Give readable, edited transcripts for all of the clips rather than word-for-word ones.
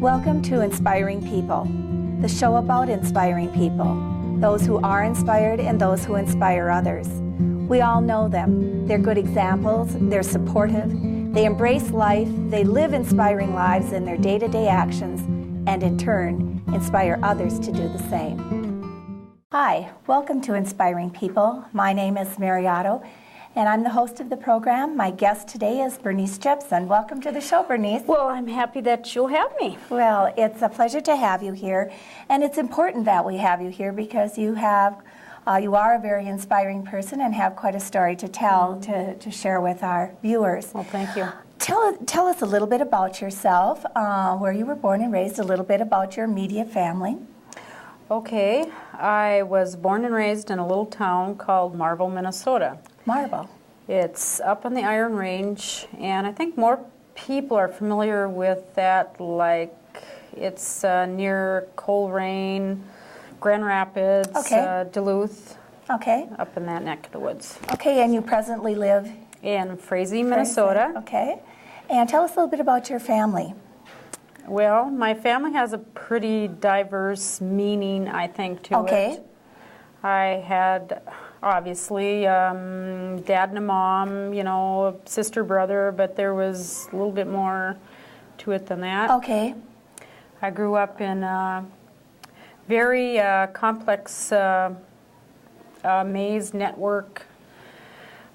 Welcome to Inspiring People, the show about inspiring people, those who are inspired and those who inspire others. We all know them. They're good examples, they're supportive, they embrace life, they live inspiring lives in their day-to-day actions, and in turn, inspire others to do the same. Hi, welcome to Inspiring People. My name is Mary Otto, and I'm the host of the program. My guest today is Bernice Jepson. Welcome to the show, Bernice. Well, I'm happy that you'll have me. Well, it's a pleasure to have you here, and it's important that we have you here because you are a very inspiring person and have quite a story to tell, to share with our viewers. Well, thank you. Tell us a little bit about yourself, where you were born and raised, a little bit about your immediate family. Okay, I was born and raised in a little town called Marble, Minnesota. Marble. It's up on the Iron Range, and I think more people are familiar with that, like it's near Coleraine, Grand Rapids, okay. Duluth, okay. Up in that neck of the woods. Okay, and you presently live? In Frazee, Minnesota. Okay, and tell us a little bit about your family. Well, my family has a pretty diverse meaning, I think, to it. I had, obviously, dad and a mom, you know, a sister, brother, but there was a little bit more to it than that. Okay. I grew up in a very complex maze network.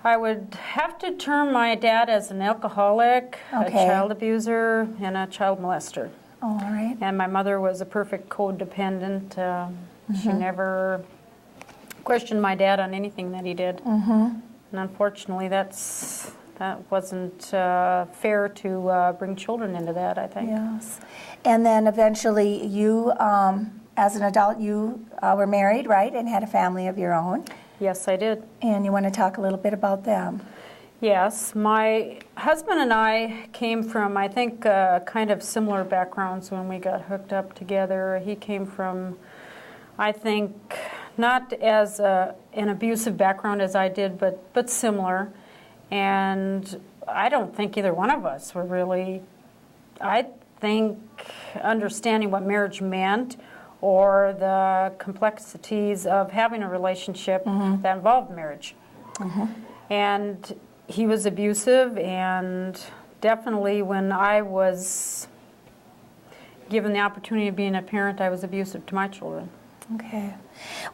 I would have to term my dad as an alcoholic, a child abuser, and a child molester. Oh, all right. And my mother was a perfect codependent. She never questioned my dad on anything that he did. And unfortunately, that wasn't fair to bring children into that, I think. Yes. And then eventually you, as an adult, you were married, right, and had a family of your own. Yes, I did. And you want to talk a little bit about them? Yes. My husband and I came from, I think, kind of similar backgrounds when we got hooked up together. He came from, I think, not as an abusive background as I did, but similar. And I don't think either one of us were really, I think, understanding what marriage meant or the complexities of having a relationship that involved marriage. And he was abusive, and definitely when I was given the opportunity of being a parent, I was abusive to my children. Okay.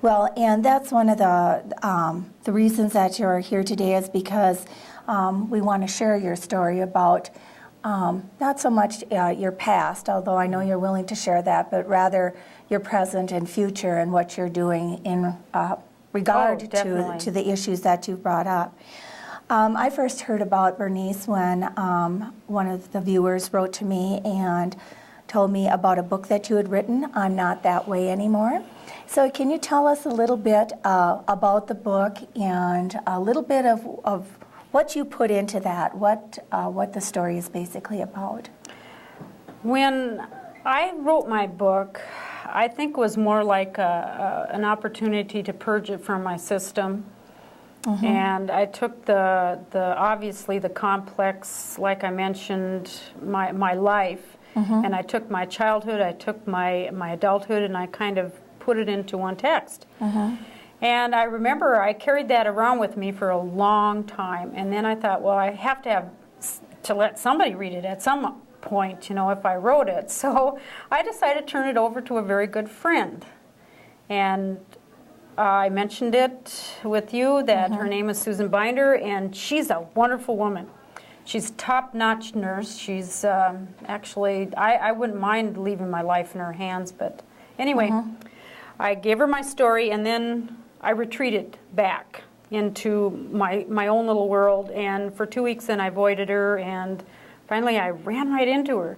Well, and that's one of the reasons that you're here today is because we want to share your story about not so much your past, although I know you're willing to share that, but rather your present and future and what you're doing in regard to the issues that you brought up. I first heard about Bernice when one of the viewers wrote to me and told me about a book that you had written, I'm Not That Way Anymore. So can you tell us a little bit about the book and a little bit of what you put into that, what the story is basically about? When I wrote my book, I think it was more like an opportunity to purge it from my system. And I took the obviously the complex, like I mentioned, my life, and I took my childhood, I took my adulthood, and I kind of put it into one text. And I remember I carried that around with me for a long time, and then I thought, well, I have to let somebody read it at some point, you know, if I wrote it. So I decided to turn it over to a very good friend. And I mentioned it with you that her name is Susan Binder, and she's a wonderful woman. She's a top-notch nurse. She's actually, I wouldn't mind leaving my life in her hands, but anyway, I gave her my story, and then I retreated back into my own little world, and for 2 weeks then I avoided her, and finally I ran right into her.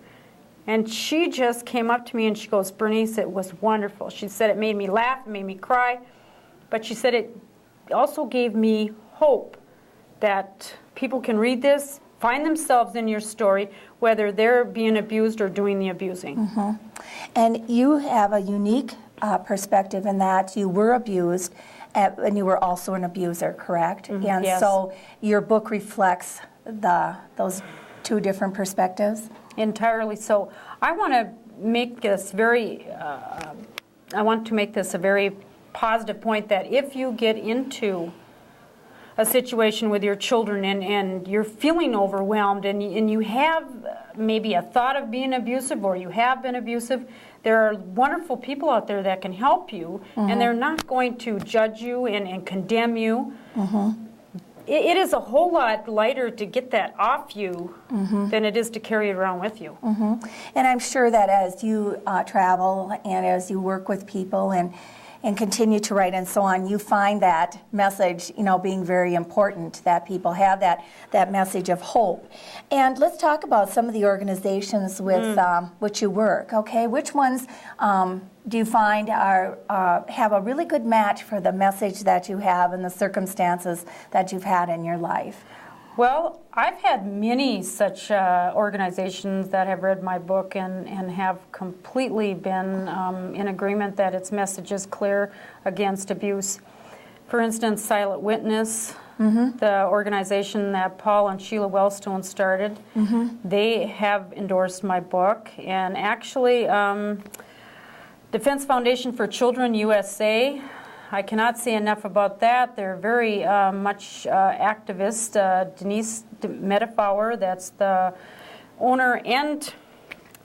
And she just came up to me and she goes, Bernice, it was wonderful. She said it made me laugh, it made me cry, but she said it also gave me hope that people can read this, find themselves in your story, whether they're being abused or doing the abusing. And you have a unique perspective in that you were abused and you were also an abuser, correct? And yes. So your book reflects those two different perspectives? Entirely so. I want to make this I want to make this a very positive point that if you get into a situation with your children and you're feeling overwhelmed and you have maybe a thought of being abusive or you have been abusive, there are wonderful people out there that can help you, and they're not going to judge you and condemn you. It is a whole lot lighter to get that off you than it is to carry it around with you. And I'm sure that as you travel and as you work with people and continue to write and so on, you find that message, being very important, that people have that message of hope. And let's talk about some of the organizations with which you work, okay? Which ones do you find have a really good match for the message that you have and the circumstances that you've had in your life? Well, I've had many such organizations that have read my book and have completely been in agreement that its message is clear against abuse. For instance, Silent Witness, the organization that Paul and Sheila Wellstone started, they have endorsed my book. And actually, Defense Foundation for Children USA, I cannot say enough about that. They're very much activist. Denise Metafauer, that's the owner and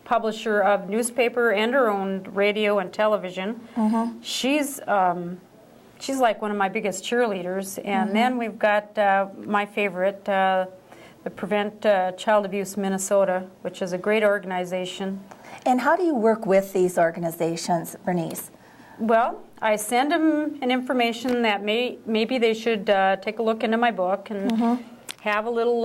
publisher of newspaper and her own radio and television. She's like one of my biggest cheerleaders. And then we've got my favorite, the Prevent Child Abuse Minnesota, which is a great organization. And how do you work with these organizations, Bernice? Well, I send them an information that maybe they should take a look into my book and have a little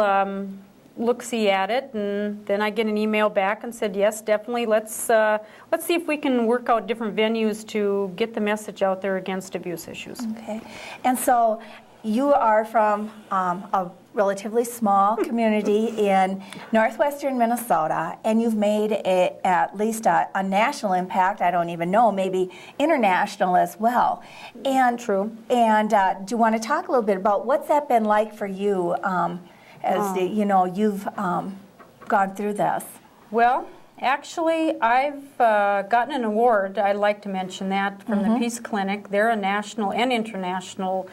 look-see at it, and then I get an email back and said, yes, definitely, let's see if we can work out different venues to get the message out there against abuse issues. Okay, and so you are from a relatively small community in northwestern Minnesota, and you've made at least a national impact. I don't even know, maybe international as well. And true. And do you want to talk a little bit about what's that been like for you as you've gone through this? Well, actually, I've gotten an award. I'd like to mention that from the Peace Clinic. They're a national and international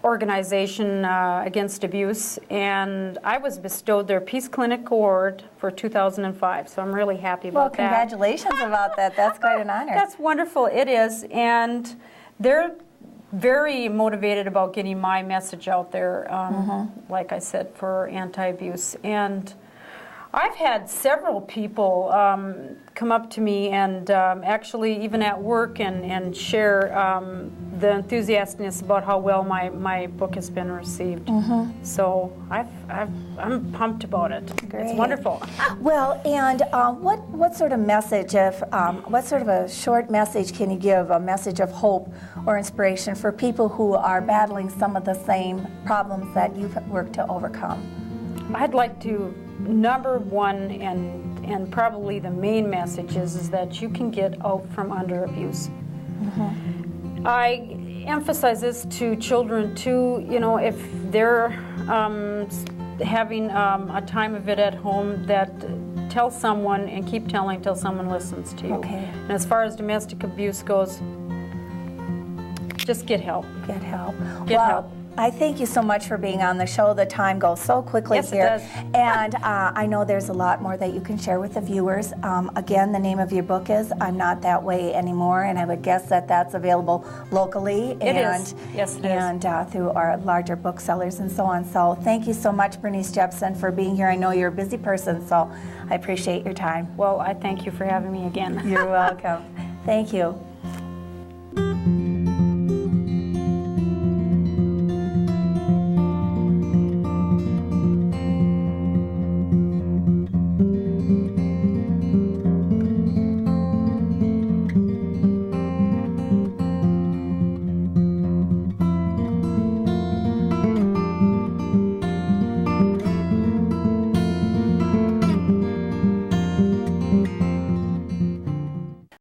organization against abuse, and I was bestowed their Peace Clinic Award for 2005, so I'm really happy about that. Well, congratulations about that. That's quite an honor. That's wonderful. It is, and they're very motivated about getting my message out there, like I said, for anti-abuse. And I've had several people come up to me and actually even at work and share the enthusiasticness about how well my book has been received. So I'm pumped about it. Great. It's wonderful. Well, and what sort of message, what sort of a short message can you give, a message of hope or inspiration for people who are battling some of the same problems that you've worked to overcome? I'd like to, number one, and probably the main message is that you can get out from under abuse. I emphasize this to children too, if they're having a time of it at home, that tell someone and keep telling till someone listens to you. Okay. And as far as domestic abuse goes, just get help. Get help. Get help. I thank you so much for being on the show. The time goes so quickly here. Yes, it does. And I know there's a lot more that you can share with the viewers. Again, the name of your book is I'm Not That Way Anymore, and I would guess that that's available locally. It is. Yes, it is. And through our larger booksellers and so on. So thank you so much, Bernice Jepson, for being here. I know you're a busy person, so I appreciate your time. Well, I thank you for having me again. You're welcome. Thank you.